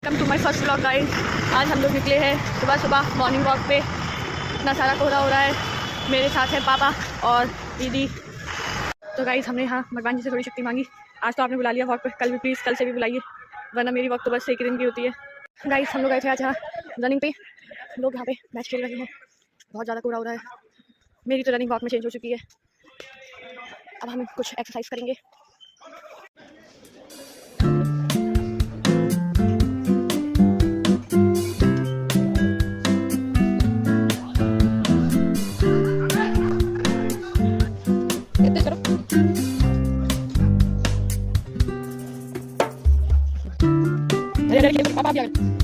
Welcome to my first vlog guys. आज हम लोग निकले हैं सुबह सुबह मॉर्निंग वॉक पे। इतना सारा कोहरा हो रहा है। मेरे साथ है पापा और दीदी। तो गाइस हमने यहाँ भगवान जी से थोड़ी शक्ति मांगी। आज तो आपने बुला लिया वॉक पे, कल भी प्लीज़, कल से भी बुलाइए, वरना मेरी वॉक तो बस एक ही दिन की होती है। गाइस हम लोग गए थे आज यहाँ रनिंग पे। हम लोग यहाँ पे मैच खेल रहे हैं। बहुत ज़्यादा कोहरा हो रहा है। मेरी तो रनिंग वॉक में चेंज हो चुकी है। अब हम कुछ एक्सरसाइज करेंगे। पापा भी आ गए।